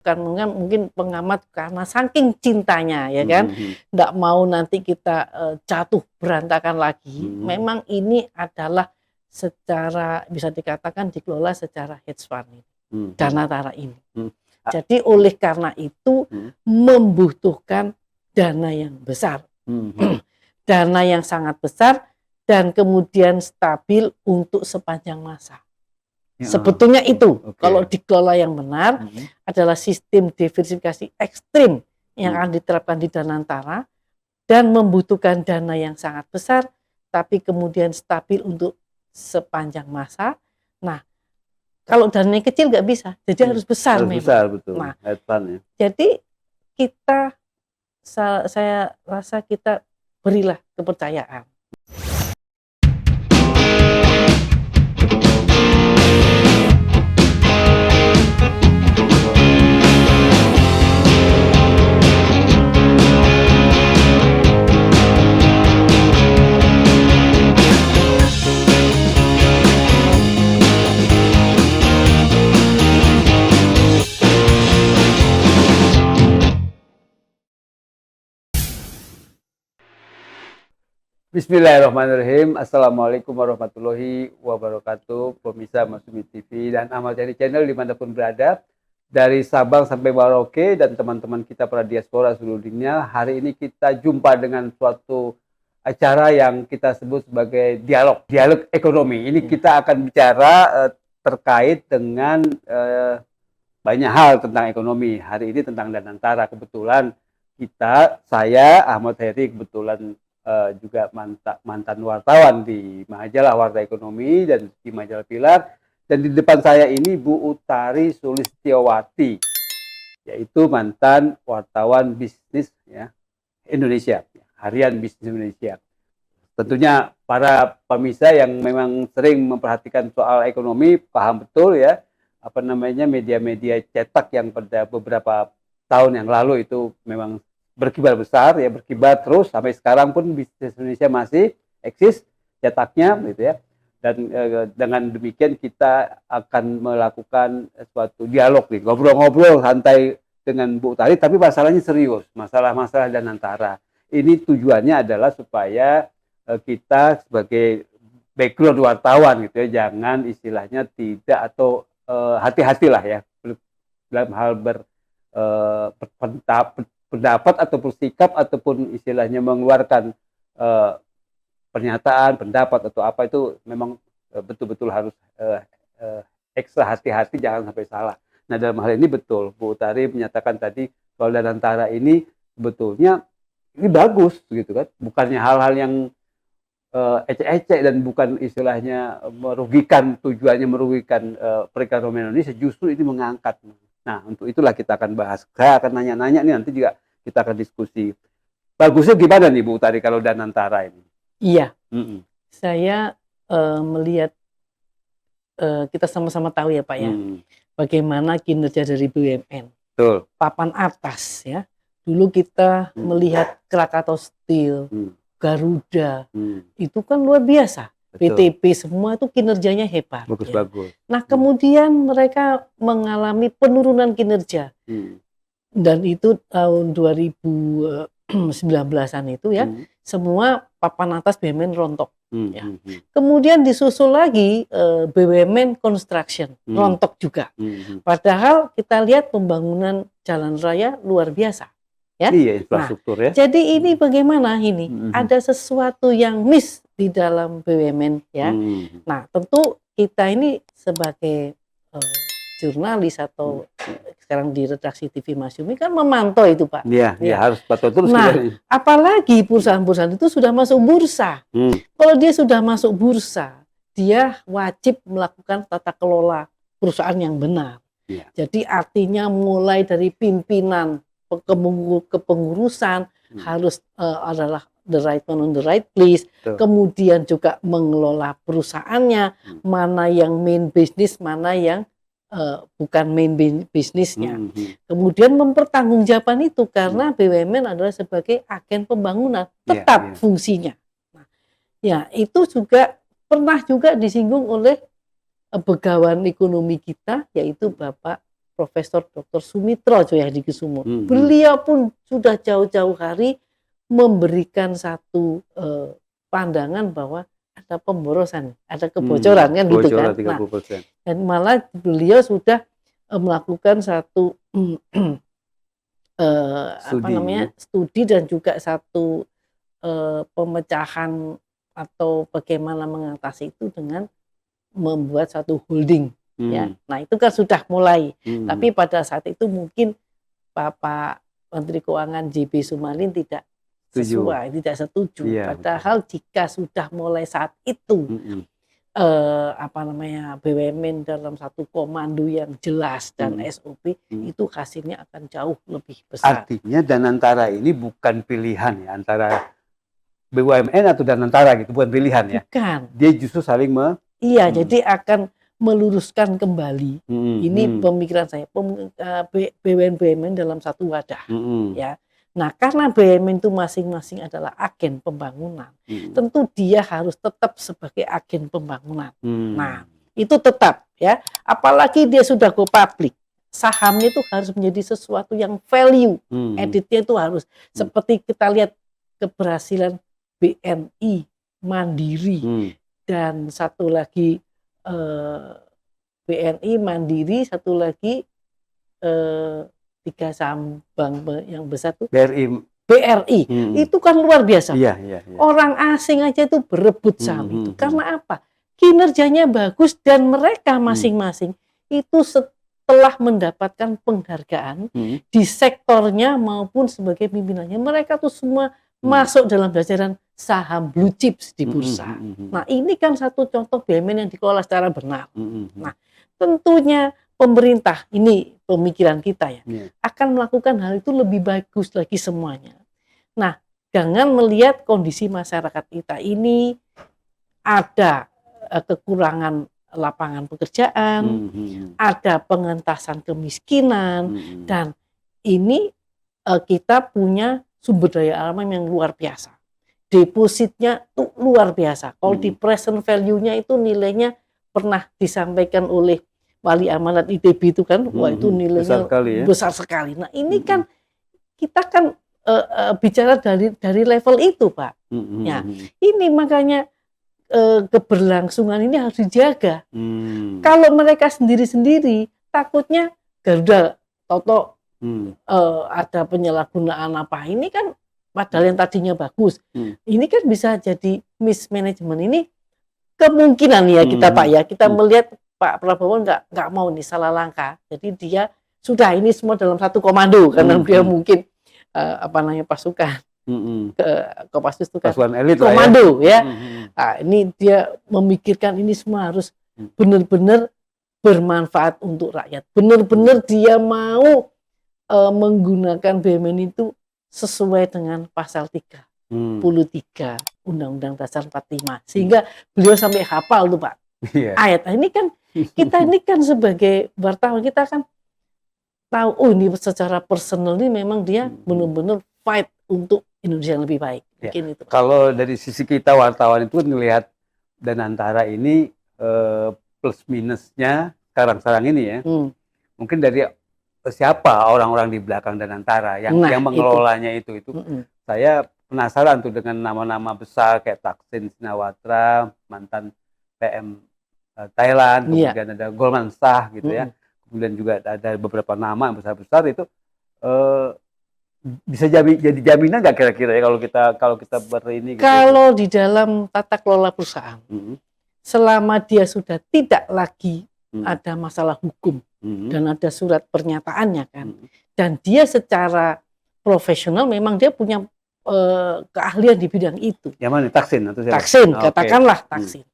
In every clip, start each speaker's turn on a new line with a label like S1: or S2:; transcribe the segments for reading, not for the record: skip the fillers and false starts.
S1: mungkin pengamat karena saking cintanya ya kan, nggak mau nanti kita jatuh berantakan lagi. Memang ini adalah secara bisa dikatakan dikelola secara hedge fund Danatara ini. Jadi oleh karena itu membutuhkan dana yang besar, dana yang sangat besar dan kemudian stabil untuk sepanjang masa. Sebetulnya itu kalau dikelola yang benar adalah sistem diversifikasi ekstrim yang akan diterapkan di Danantara dan membutuhkan dana yang sangat besar tapi kemudian stabil untuk sepanjang masa. Nah, kalau dananya kecil nggak bisa, jadi harus besar memang.
S2: Besar, betul.
S1: Nah, jadi saya rasa kita berilah kepercayaan.
S2: Bismillahirrahmanirrahim. Assalamualaikum warahmatullahi wabarakatuh. Pemirsa Masumi TV dan Ahmad Yani Channel dimanapun berada, dari Sabang sampai Merauke dan teman-teman kita para diaspora seluruh dunia. Hari ini kita jumpa dengan suatu acara yang kita sebut sebagai dialog ekonomi. Ini kita akan bicara terkait dengan banyak hal tentang ekonomi. Hari ini tentang Danantara. Kebetulan saya Ahmad Heri kebetulan juga mantan wartawan di majalah Warta Ekonomi dan di majalah Pilar, dan di depan saya ini Bu Utari Sulistiawati, yaitu mantan wartawan bisnis ya Indonesia, harian bisnis Indonesia. Tentunya para pemirsa yang memang sering memperhatikan soal ekonomi paham betul ya media-media cetak yang pada beberapa tahun yang lalu itu memang berkibar besar ya, berkibar terus sampai sekarang pun bisnis Indonesia masih eksis cetaknya gitu ya. Dan dengan demikian kita akan melakukan suatu dialog nih, ngobrol-ngobrol santai dengan Bu Utari, tapi masalahnya serius, masalah-masalah Danantara. Ini tujuannya adalah supaya kita sebagai background wartawan gitu ya, jangan istilahnya tidak atau hati-hatilah ya dalam hal pendapat atau bersikap ataupun istilahnya mengeluarkan pernyataan, pendapat atau apa, itu memang betul-betul harus ekstra hati-hati, jangan sampai salah. Nah, dalam hal ini betul Bu Utari menyatakan tadi soal Danantara ini sebetulnya ini bagus gitu kan, bukannya hal-hal yang ecek-ecek dan bukan istilahnya merugikan, tujuannya merugikan perekonomian Indonesia, justru ini mengangkat. Nah, untuk itulah kita akan bahas. Saya akan nanya-nanya nih, nanti juga kita akan diskusi. Bagusnya gimana nih Bu Utari kalau Danantara ini?
S1: Iya, saya melihat kita sama-sama tahu ya Pak ya, bagaimana kinerja dari BUMN.
S2: Betul.
S1: Papan atas ya. Dulu kita melihat Krakatau Steel, Garuda, itu kan luar biasa.
S2: Betul.
S1: PTP semua itu kinerjanya hebat.
S2: Bagus-bagus.
S1: Nah, kemudian mereka mengalami penurunan kinerja. Dan itu tahun 2019-an itu ya, semua papan atas BUMN rontok. Ya. Kemudian disusul lagi BUMN Construction, rontok juga. Padahal kita lihat pembangunan jalan raya luar biasa. Ya?
S2: Iya, infrastruktur ya.
S1: Jadi ini bagaimana ini? Ada sesuatu yang miss di dalam BUMN ya. Nah, tentu kita ini sebagai jurnalis atau sekarang di redaksi TV Masumi kan memantau itu Pak.
S2: Iya, ya, harus pantau terus.
S1: Nah, apalagi perusahaan-perusahaan itu sudah masuk bursa. Kalau dia sudah masuk bursa, dia wajib melakukan tata kelola perusahaan yang benar.
S2: Ya.
S1: Jadi artinya mulai dari pimpinan kepengurusan harus adalah the right man on the right place. Kemudian juga mengelola perusahaannya, mana yang main business, mana yang bukan main bisnisnya. Kemudian mempertanggungjawabkan itu karena BUMN adalah sebagai agen pembangunan, tetap fungsinya. Nah, ya itu juga pernah juga disinggung oleh begawan ekonomi kita, yaitu Bapak Profesor Dr. Sumitro Jayadikusumo. Beliau pun sudah jauh-jauh hari memberikan satu pandangan bahwa ada pemborosan, ada kebocoran kan gitu kan.
S2: 30%.
S1: Nah, dan malah beliau sudah melakukan satu studi dan juga satu pemecahan atau bagaimana mengatasi itu dengan membuat satu holding. Ya, nah itu kan sudah mulai. Tapi pada saat itu mungkin Bapak Menteri Keuangan JB Sumarlin tidak sesuai, tidak setuju. Padahal jika sudah mulai saat itu BUMN dalam satu komando yang jelas dan SOP, itu hasilnya akan jauh lebih besar.
S2: Artinya Danantara ini bukan pilihan ya antara BUMN atau Danantara gitu, bukan pilihan ya.
S1: Bukan.
S2: Dia justru saling
S1: jadi akan meluruskan kembali. Ini pemikiran saya, BUMN dalam satu wadah. Ya. Nah, karena BUMN itu masing-masing adalah agen pembangunan, tentu dia harus tetap sebagai agen pembangunan. Nah, itu tetap ya. Apalagi dia sudah go public, sahamnya itu harus menjadi sesuatu yang value, editnya itu harus seperti kita lihat keberhasilan BNI, Mandiri, dan satu lagi BNI, Mandiri, satu lagi 3 saham bank yang besar tuh BRI. Itu kan luar biasa. Orang asing aja itu berebut saham itu. Karena apa? Kinerjanya bagus dan mereka masing-masing itu setelah mendapatkan penghargaan di sektornya maupun sebagai pimpinannya, mereka tuh semua masuk dalam jajaran saham blue chips di bursa. Nah, ini kan satu contoh BUMN yang dikelola secara benar. Nah, tentunya pemerintah, ini pemikiran kita ya, akan melakukan hal itu lebih bagus lagi semuanya. Nah, jangan melihat kondisi masyarakat kita ini ada kekurangan lapangan pekerjaan, ada pengentasan kemiskinan, dan ini kita punya sumber daya alam yang luar biasa. Depositnya tuh luar biasa. Kalau di present value-nya itu nilainya pernah disampaikan oleh Wali Amanat ITB itu kan, wah itu nilainya besar sekali. Nah ini kan kita kan bicara dari level itu, Pak. Ya, ini makanya keberlangsungan ini harus dijaga. Kalau mereka sendiri-sendiri, takutnya Garuda Toto ada penyalahgunaan apa, ini kan padahal yang tadinya bagus. Ini kan bisa jadi mismanagement. Ini kemungkinan ya kita Pak ya, kita melihat Pak Prabowo nggak mau nih salah langkah. Jadi dia sudah ini semua dalam satu komando karena dia mungkin pasukan Kopassus itu kan
S2: pasukan elit
S1: komando ya. Nah, ini dia memikirkan ini semua harus benar-benar bermanfaat untuk rakyat. Benar-benar dia mau menggunakan BUMN itu sesuai dengan pasal 33 Undang-Undang Dasar 45, sehingga beliau sampai hafal tuh Pak ayat. Nah, ini kan kita ini kan sebagai wartawan kita kan tahu, oh ini secara personal ini memang dia benar-benar fight untuk Indonesia yang lebih baik. Mungkin itu.
S2: Kalau dari sisi kita wartawan itu ngelihat Danantara ini plus minusnya sekarang ini ya, mungkin dari siapa orang-orang di belakang Danantara yang mengelolanya itu. Saya penasaran tuh dengan nama-nama besar kayak Thaksin Shinawatra, mantan PM Thailand, kemudian ada Goldman Sachs gitu ya, kemudian juga ada beberapa nama yang besar-besar itu bisa jadi jaminan nggak kira-kira ya kalau kita berini? Gitu.
S1: Kalau di dalam tata kelola perusahaan, selama dia sudah tidak lagi ada masalah hukum dan ada surat pernyataannya kan, dan dia secara profesional memang dia punya keahlian di bidang itu.
S2: Yang mana? Thaksin atau siapa?
S1: Thaksin, katakanlah Thaksin.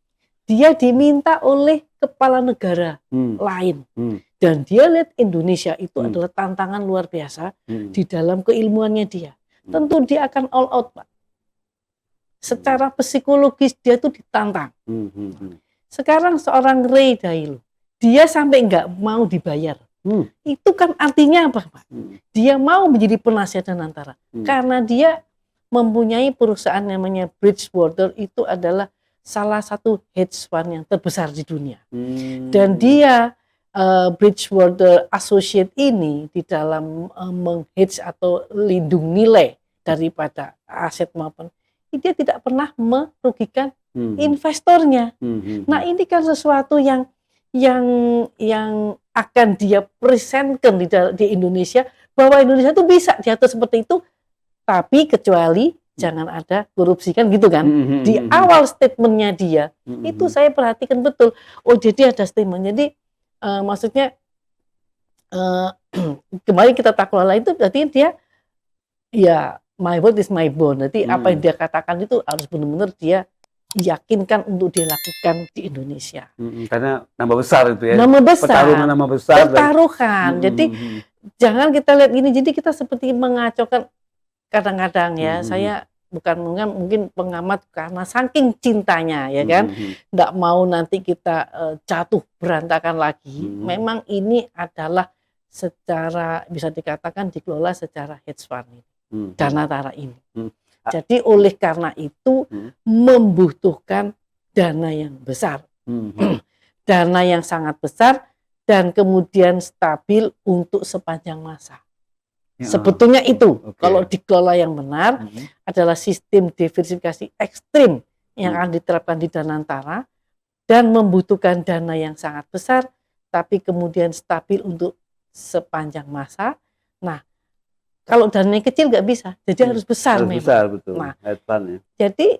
S1: Dia diminta oleh kepala negara lain. Dan dia lihat Indonesia itu adalah tantangan luar biasa di dalam keilmuannya dia. Tentu dia akan all out, Pak. Secara psikologis dia tuh ditantang. Sekarang seorang Ray Dalio, dia sampai nggak mau dibayar. Itu kan artinya apa, Pak? Dia mau menjadi penasihat Danantara. Karena dia mempunyai perusahaan namanya Bridgewater, itu adalah salah satu hedge fund yang terbesar di dunia. Dan dia Bridgewater Associates ini di dalam meng-hedge atau lindung nilai daripada aset maupun dia tidak pernah merugikan investornya. Nah, ini kan sesuatu yang akan dia presentkan di Indonesia, bahwa Indonesia itu bisa diatur seperti itu, tapi kecuali jangan ada korupsi, kan gitu kan. Di awal statementnya dia itu saya perhatikan betul. Oh, jadi ada statement. Jadi maksudnya kembali kita takwala itu berarti dia ya my word is my bond. Jadi apa yang dia katakan itu harus benar-benar dia yakinkan untuk dilakukan di Indonesia.
S2: Karena nama besar itu ya.
S1: Nama besar.
S2: Pertarungan nama besar.
S1: Pertaruhan. Jadi jangan kita lihat gini. Jadi kita seperti mengacaukan kadang-kadang ya. Saya bukan mungkin pengamat karena saking cintanya ya kan. Nggak mau nanti kita jatuh berantakan lagi. Memang ini adalah secara bisa dikatakan dikelola secara hedge fund ini. Danatara ini. Jadi oleh karena itu membutuhkan dana yang besar, dana yang sangat besar dan kemudian stabil untuk sepanjang masa. Sebetulnya itu kalau dikelola yang benar adalah sistem diversifikasi ekstrim yang akan diterapkan di Danantara dan membutuhkan dana yang sangat besar, tapi kemudian stabil untuk sepanjang masa. Nah, kalau dananya kecil nggak bisa, jadi harus besar memang.
S2: Besar, betul.
S1: Nah,
S2: ya.
S1: Jadi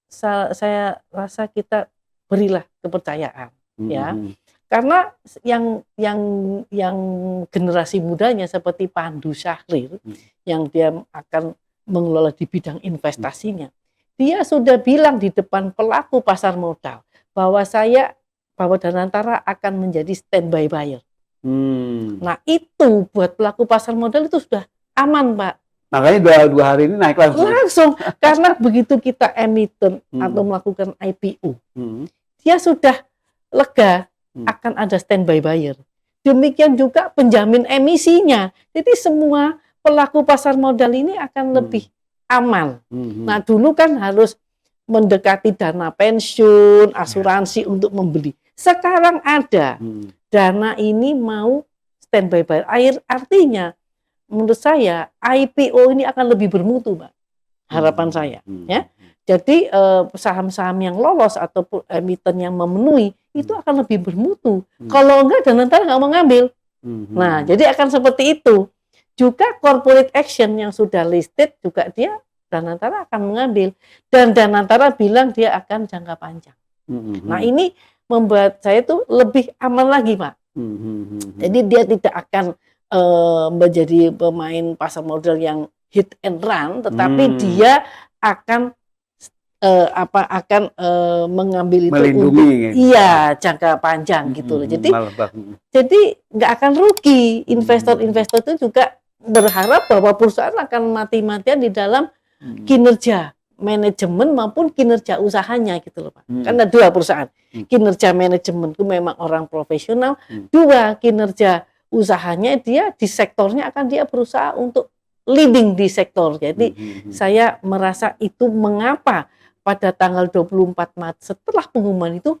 S1: saya rasa kita berilah kepercayaan, ya, karena yang generasi mudanya seperti Pandu Syahrir, yang dia akan mengelola di bidang investasinya, dia sudah bilang di depan pelaku pasar modal bahwa Danantara akan menjadi standby buyer. Nah, itu buat pelaku pasar modal itu sudah aman, Pak.
S2: Makanya dua hari ini naik
S1: langsung. Karena begitu kita emiten atau melakukan IPO, dia sudah lega akan ada standby buyer. Demikian juga penjamin emisinya. Jadi semua pelaku pasar modal ini akan lebih aman. Nah, dulu kan harus mendekati dana pensiun, asuransi untuk membeli. Sekarang ada. Dana ini mau standby buyer. Artinya menurut saya IPO ini akan lebih bermutu, Pak. Harapan saya, ya. Jadi saham-saham yang lolos ataupun emiten yang memenuhi itu akan lebih bermutu. Kalau enggak, Danantara nggak mau ngambil. Nah, jadi akan seperti itu. Juga corporate action yang sudah listed juga Danantara akan mengambil. Dan Danantara bilang dia akan jangka panjang. Nah, ini membuat saya tuh lebih aman lagi, Pak. Jadi dia tidak akan menjadi pemain pasar modal yang hit and run, tetapi dia akan mengambil itu
S2: melindungi,
S1: untuk jangka panjang gitu loh. Jadi nggak akan rugi. Investor-investor itu juga berharap bahwa perusahaan akan mati-matian di dalam kinerja manajemen maupun kinerja usahanya gitu loh, Pak. Karena dua perusahaan. Kinerja manajemen itu memang orang profesional, dua kinerja usahanya dia di sektornya akan dia berusaha untuk leading di sektor. Jadi saya merasa itu mengapa pada tanggal 24 Maret setelah pengumuman itu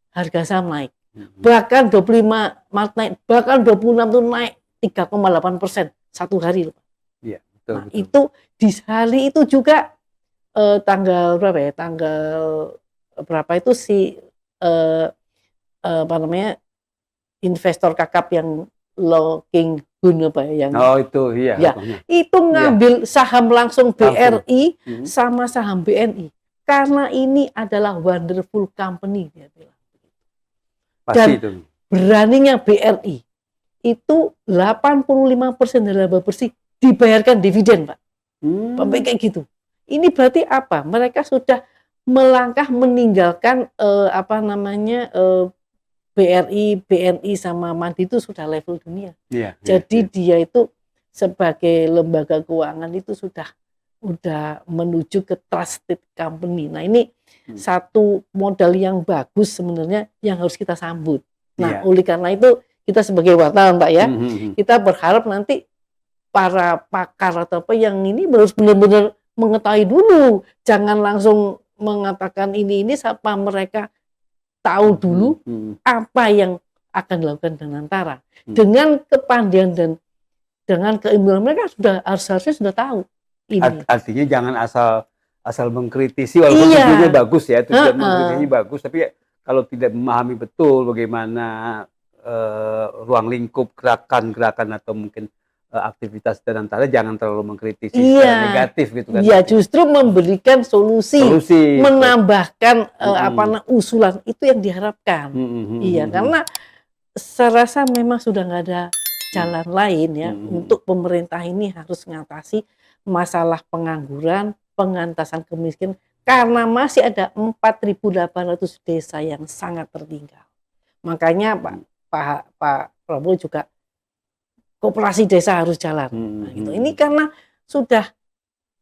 S1: harga saham naik. Bahkan 25 Maret naik, bahkan 26 itu naik 3,8% satu hari loh, Pak.
S2: Iya, betul,
S1: nah, betul. Itu di hari itu juga tanggal berapa ya? Tanggal berapa itu investor kakap yang Locking Gun apa ya? Itu ngambil saham langsung BRI sama saham BNI karena ini adalah wonderful company dia bilang. Dan beraninya BRI itu 85% dari laba bersih dibayarkan dividen, Pak. Sampai kayak gitu. Ini berarti apa? Mereka sudah melangkah meninggalkan BRI, BNI sama Mandi itu sudah level dunia. Jadi dia itu sebagai lembaga keuangan itu sudah menuju ke trusted company. Nah, ini satu modal yang bagus sebenarnya yang harus kita sambut. Nah, oleh karena itu kita sebagai wartawan, Pak ya, kita berharap nanti para pakar atau apa yang ini harus benar-benar mengetahui dulu, jangan langsung mengatakan ini siapa, mereka tahu dulu apa yang akan dilakukan Danantara. Dengan kepandaian dan dengan keilmuan mereka harusnya sudah tahu ini.
S2: Artinya jangan asal mengkritisi, walaupun tujuannya bagus ya, tujuan mengkritisi bagus, tapi kalau tidak memahami betul bagaimana ruang lingkup gerakan-gerakan atau mungkin aktivitas Danantara, jangan terlalu mengkritisi secara negatif gitu kan.
S1: Iya, justru memberikan solusi menambahkan usulan, itu yang diharapkan. Iya, karena saya rasa memang sudah nggak ada jalan lain ya untuk pemerintah ini harus mengatasi masalah pengangguran, pengentasan kemiskinan, karena masih ada 4.800 desa yang sangat tertinggal. Makanya Pak Prabowo juga koperasi desa harus jalan. Nah, gitu. Ini karena sudah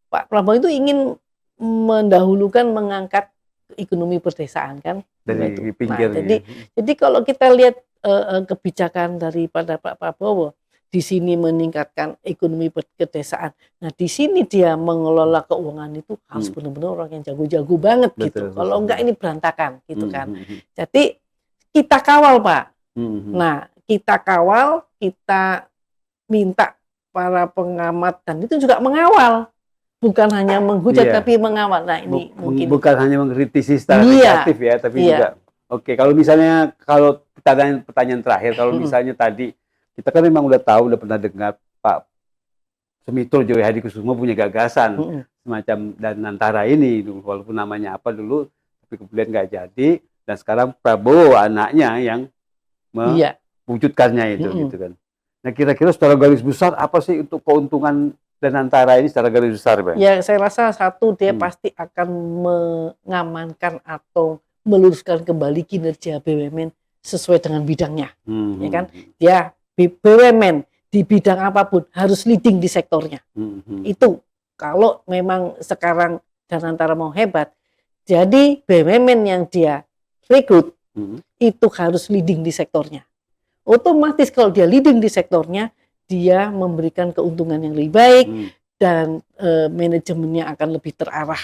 S1: Pak Prabowo itu ingin mendahulukan mengangkat ekonomi perdesaan kan.
S2: Dari pinggir.
S1: Nah, jadi kalau kita lihat kebijakan daripada Pak Prabowo di sini meningkatkan ekonomi pedesaan. Nah, di sini dia mengelola keuangan itu harus benar-benar orang yang jago-jago banget gitu. Kalau enggak ini berantakan gitu kan. Jadi kita kawal, Pak. Nah, kita kawal, kita minta para pengamat dan itu juga mengawal. Bukan hanya menghujat tapi mengawal. Nah, ini mungkin
S2: bukan hanya mengkritisi secara negatif ya, tapi juga oke, kalau misalnya pertanyaan terakhir, kalau misalnya tadi kita kan memang udah tahu, udah pernah dengar Pak Sumitro Joyo Hadikusumo punya gagasan semacam Danantara ini, walaupun namanya apa dulu, tapi kemudian nggak jadi, dan sekarang Prabowo anaknya yang mewujudkannya itu, gitu kan. Nah, kira-kira secara garis besar apa sih untuk keuntungan Danantara ini secara garis besar, Pak?
S1: Ya, saya rasa satu, dia pasti akan mengamankan atau meluruskan kembali kinerja BUMN sesuai dengan bidangnya, ya kan? Dia BUMN di bidang apapun harus leading di sektornya. Itu kalau memang sekarang Danantara mau hebat, jadi BUMN yang dia rekrut itu harus leading di sektornya. Otomatis kalau dia leading di sektornya, dia memberikan keuntungan yang lebih baik dan manajemennya akan lebih terarah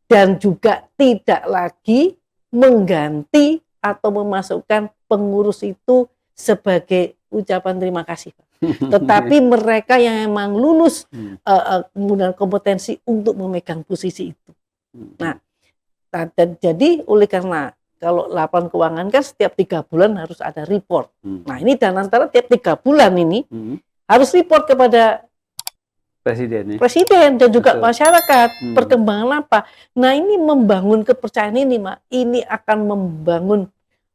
S1: dan juga tidak lagi mengganti atau memasukkan pengurus itu sebagai ucapan terima kasih, tetapi mereka yang memang lulus kemudian kompetensi untuk memegang posisi itu. Nah, jadi oleh karena kalau laporan keuangan kan setiap 3 bulan harus ada report. Nah, ini Danantara tiap 3 bulan ini harus report kepada Presiden dan juga masyarakat perkembangan apa. Nah, ini membangun kepercayaan ini, Mak. Ini akan membangun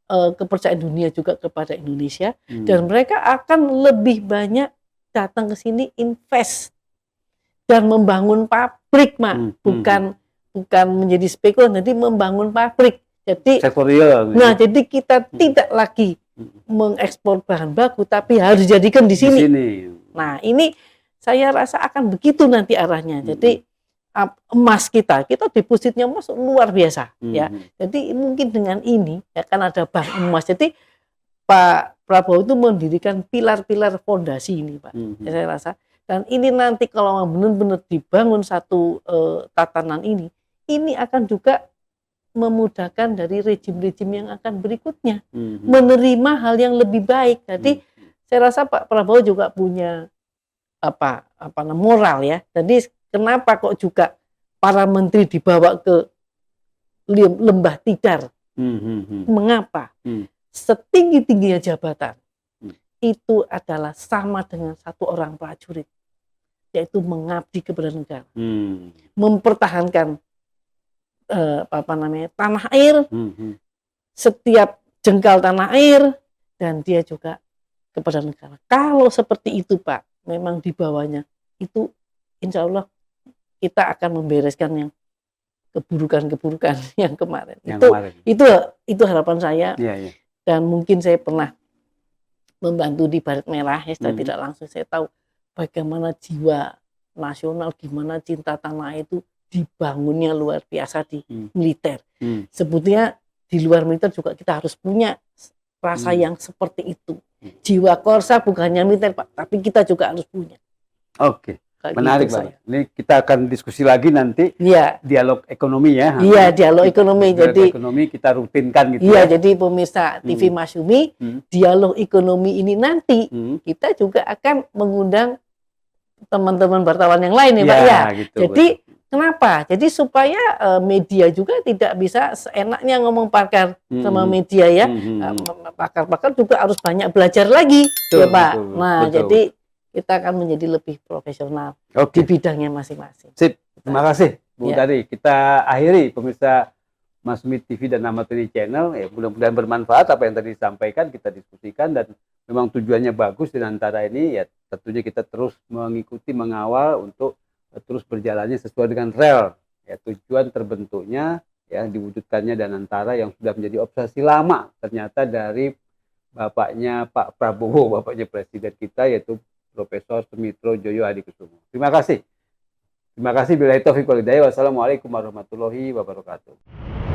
S1: kepercayaan dunia juga kepada Indonesia dan mereka akan lebih banyak datang ke sini invest dan membangun pabrik, Mak. Bukan menjadi spekulan, jadi membangun pabrik. Jadi sektorial. Nah, jadi kita tidak lagi mengekspor bahan baku tapi harus dijadikan di sini. Nah, ini saya rasa akan begitu nanti arahnya. Jadi emas kita depositnya emas luar biasa ya. Jadi mungkin dengan ini ya kan ada bank emas. Jadi Pak Prabowo itu mendirikan pilar-pilar fondasi ini, Pak. Ya, saya rasa. Dan ini nanti kalau benar-benar dibangun satu tatanan ini akan juga memudahkan dari rejim-rejim yang akan berikutnya menerima hal yang lebih baik. Jadi saya rasa Pak Prabowo juga punya moral ya. Jadi kenapa kok juga para menteri dibawa ke lembah Tidar? Mengapa? Setinggi-tingginya jabatan itu adalah sama dengan satu orang prajurit, yaitu mengabdi kepada negara, mempertahankan tanah air, setiap jengkal tanah air, dan dia juga kepada negara. Kalau seperti itu, Pak, memang di bawahnya itu insya Allah kita akan membereskan yang keburukan-keburukan yang kemarin. Itu harapan saya. Dan mungkin saya pernah membantu di Baret Merah ya, tidak langsung saya tahu bagaimana jiwa nasional, gimana cinta tanah itu dibangunnya luar biasa di militer. Sebetulnya di luar militer juga kita harus punya rasa yang seperti itu. Jiwa korsa bukannya militer, Pak, tapi kita juga harus punya.
S2: Oke. Menarik
S1: saya.
S2: Mbak. Ini kita akan diskusi lagi nanti.
S1: Iya.
S2: Dialog ekonomi ya.
S1: Iya, dialog ekonomi.
S2: Dialog
S1: jadi
S2: ekonomi kita rutinkan gitu.
S1: Iya,
S2: ya.
S1: jadi pemirsa TV Masyumi, dialog ekonomi ini nanti kita juga akan mengundang teman-teman wartawan yang lain ya, Pak ya.
S2: Gitu,
S1: jadi kenapa? Jadi supaya media juga tidak bisa seenaknya ngomong pakar sama media ya. Pakar-pakar juga harus banyak belajar lagi, ya Pak. Jadi kita akan menjadi lebih profesional di bidangnya masing-masing.
S2: Sip, terima kasih Bu Tari. Kita akhiri pemirsa Masyumi TV dan Ahmad Yani Channel. Ya, mudah-mudahan bermanfaat apa yang tadi disampaikan, kita diskusikan, dan memang tujuannya bagus. Di antara ini ya tentunya kita terus mengikuti, mengawal untuk terus berjalannya sesuai dengan rel. Ya, tujuan terbentuknya, ya diwujudkannya dan antara yang sudah menjadi obsesi lama ternyata dari bapaknya Pak Prabowo, bapaknya presiden kita, yaitu Profesor Sumitro Joyo Hadikusumo. Terima kasih. Terima kasih. Billahi taufiq wal hidayah. Wassalamualaikum warahmatullahi wabarakatuh.